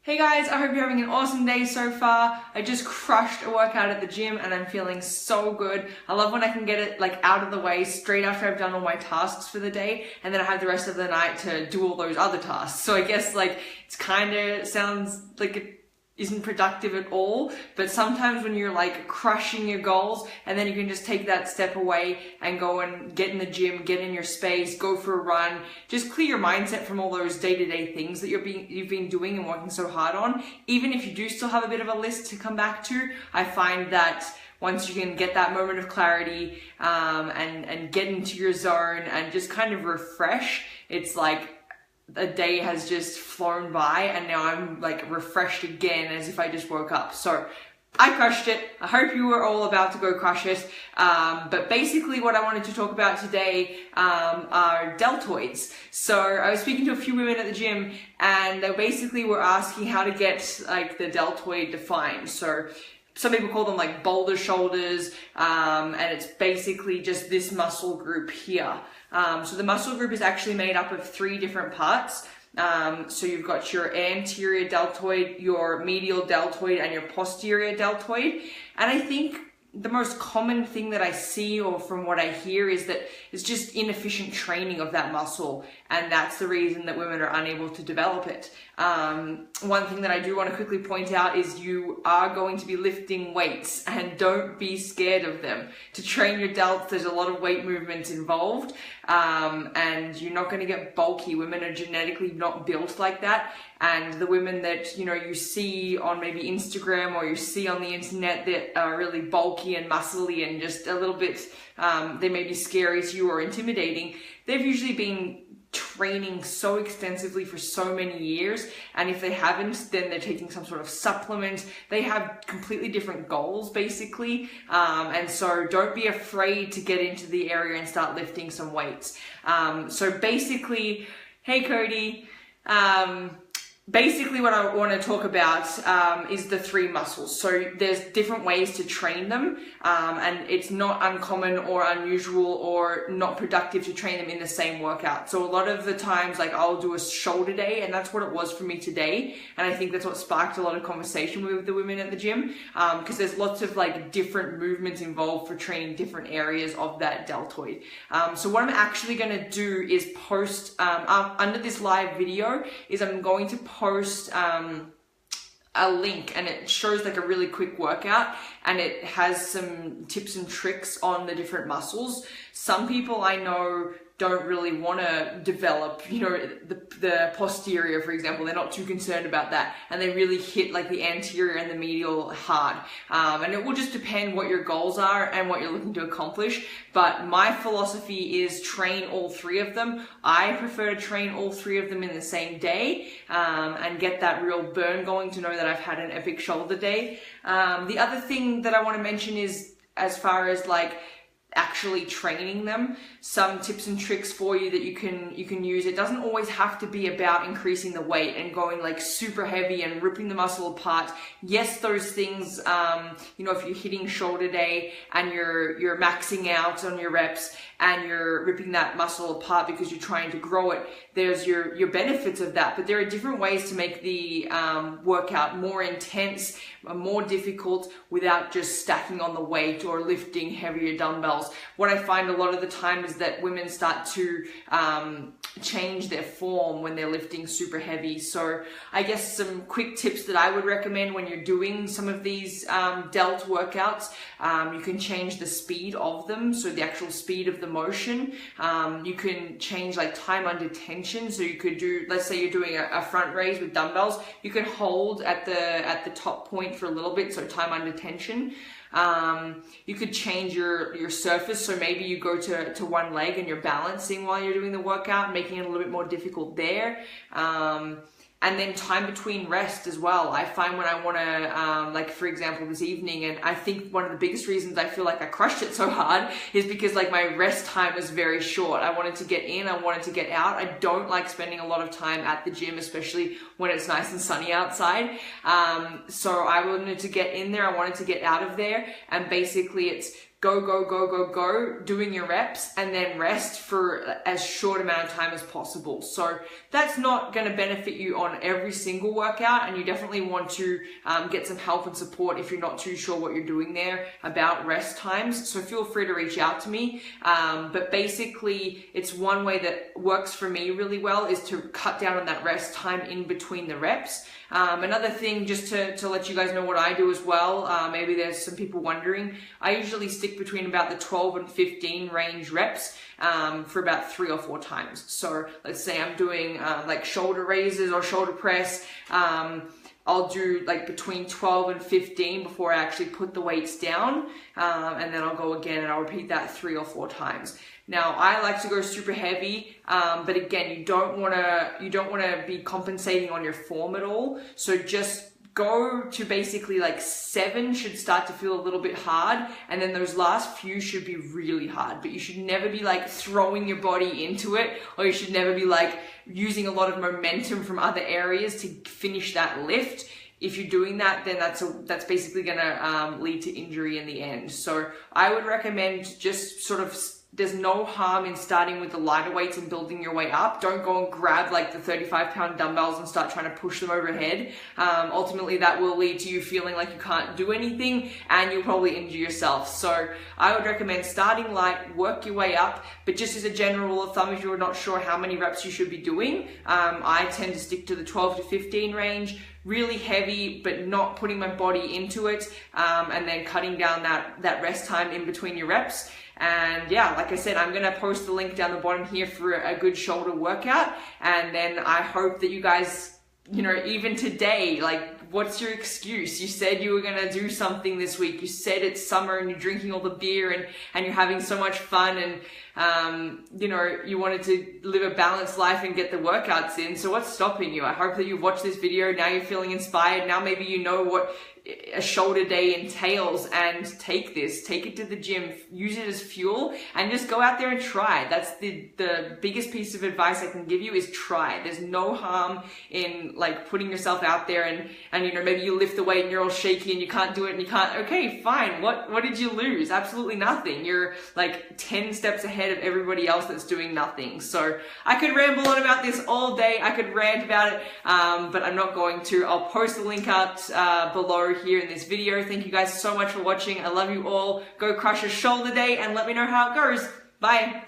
Hey guys, I hope you're having an awesome day so far. I just crushed a workout at the gym and I'm feeling so good. I love when I can get it out of the way straight after I've done all my tasks for the day, and then I have the rest of the night to do all those other tasks. So I guess it's kind of sounds like it isn't productive at all, but sometimes when you're crushing your goals and then you can just take that step away and go and get in the gym, get in your space, go for a run, just clear your mindset from all those day-to-day things that you've been doing and working so hard on. Even if you do still have a bit of a list to come back to, I find that once you can get that moment of clarity and get into your zone and just kind of refresh, it's like a day has just flown by and now I'm refreshed again as if I just woke up. So I crushed it. I hope you were all about to go crush it. But basically what I wanted to talk about today are deltoids. So I was speaking to a few women at the gym and they basically were asking how to get the deltoid defined. So some people call them boulder shoulders, and it's basically just this muscle group here. So the muscle group is actually made up of 3 different parts. So you've got your anterior deltoid, your medial deltoid, and your posterior deltoid. And I think the most common thing that I see, or from what I hear, is that it's just inefficient training of that muscle, and that's the reason that women are unable to develop it. One thing that I do want to quickly point out is you are going to be lifting weights, and don't be scared of them. To train your delts, there's a lot of weight movements involved, and you're not going to get bulky. Women are genetically not built like that, and the women that you see on maybe Instagram or you see on the internet that are really bulky and muscly and just a little bit, they may be scary to you or intimidating, they've usually been training so extensively for so many years, and if they haven't, then they're taking some sort of supplement. They have completely different goals basically, and so don't be afraid to get into the area and start lifting some weights. So basically, hey Cody, basically what I want to talk about is the 3 muscles. So there's different ways to train them, and it's not uncommon or unusual or not productive to train them in the same workout. So a lot of the times I'll do a shoulder day, and that's what it was for me today, and I think that's what sparked a lot of conversation with the women at the gym, because there's lots of different movements involved for training different areas of that deltoid. So what I'm actually going to do is post under this live video is I'm going to post a link, and it shows a really quick workout, and it has some tips and tricks on the different muscles. Some people I know don't really want to develop, the posterior, for example. They're not too concerned about that, and they really hit the anterior and the medial hard. And it will just depend what your goals are and what you're looking to accomplish. But my philosophy is train all 3 of them. I prefer to train all 3 of them in the same day, and get that real burn going to know that I've had an epic shoulder day. The other thing that I want to mention is, as far as actually training them, some tips and tricks for you that you can use. It doesn't always have to be about increasing the weight and going super heavy and ripping the muscle apart. Yes, those things, if you're hitting shoulder day and you're maxing out on your reps and you're ripping that muscle apart because you're trying to grow it, there's your benefits of that. But there are different ways to make the workout more intense, more difficult, without just stacking on the weight or lifting heavier dumbbells. What I find a lot of the time is that women start to change their form when they're lifting super heavy. So I guess some quick tips that I would recommend when you're doing some of these delt workouts, you can change the speed of them, so the actual speed of the motion. You can change time under tension, so you could do, let's say you're doing a front raise with dumbbells, you can hold at the top point for a little bit, so time under tension. You could change your surface, so maybe you go to one leg and you're balancing while you're doing the workout, making it a little bit more difficult there. And then time between rest as well. I find when I want to, for example, this evening, and I think one of the biggest reasons I feel I crushed it so hard is because my rest time was very short. I wanted to get in, I wanted to get out. I don't like spending a lot of time at the gym, especially when it's nice and sunny outside. So I wanted to get in there, I wanted to get out of there, and basically it's go, doing your reps, and then rest for as short amount of time as possible. So that's not going to benefit you on every single workout, and you definitely want to get some help and support if you're not too sure what you're doing there about rest times. So feel free to reach out to me. But basically, it's one way that works for me really well is to cut down on that rest time in between the reps. Another thing, just to let you guys know what I do as well, maybe there's some people wondering, I usually stick between about the 12 and 15 range reps for about 3 or 4 times. So let's say I'm doing like shoulder raises or shoulder press, I'll do like between 12 and 15 before I actually put the weights down, and then I'll go again and I'll repeat that 3 or 4 times. Now, I like to go super heavy, but again, you don't want to be compensating on your form at all. So just go to basically like 7 should start to feel a little bit hard, and then those last few should be really hard. But you should never be like throwing your body into it, or you should never be like using a lot of momentum from other areas to finish that lift. If you're doing that, then that's basically gonna lead to injury in the end. So I would recommend just sort of, there's no harm in starting with the lighter weights and building your way up. Don't go and grab like the 35-pound dumbbells and start trying to push them overhead. Ultimately, that will lead to you feeling like you can't do anything, and you'll probably injure yourself. So I would recommend starting light, work your way up, but just as a general rule of thumb, if you're not sure how many reps you should be doing, I tend to stick to the 12 to 15 range, really heavy, but not putting my body into it, and then cutting down that rest time in between your reps. And yeah, like I said, I'm going to post the link down the bottom here for a good shoulder workout. And then I hope that you guys, even today, like, what's your excuse? You said you were going to do something this week. You said it's summer and you're drinking all the beer and you're having so much fun, and you wanted to live a balanced life and get the workouts in. So what's stopping you? I hope that you've watched this video. Now you're feeling inspired. Now maybe you know what a shoulder day entails, and take it to the gym, use it as fuel, and just go out there and try. That's the biggest piece of advice I can give you, is try. There's no harm in like putting yourself out there and maybe you lift the weight and you're all shaky and you can't do it and you can't, okay, fine. What did you lose? Absolutely nothing. You're like 10 steps ahead of everybody else that's doing nothing. So I could ramble on about this all day. I could rant about it, but I'm not going to. I'll post the link out below here in this video. Thank you guys so much for watching. I love you all. Go crush a shoulder day and let me know how it goes. Bye.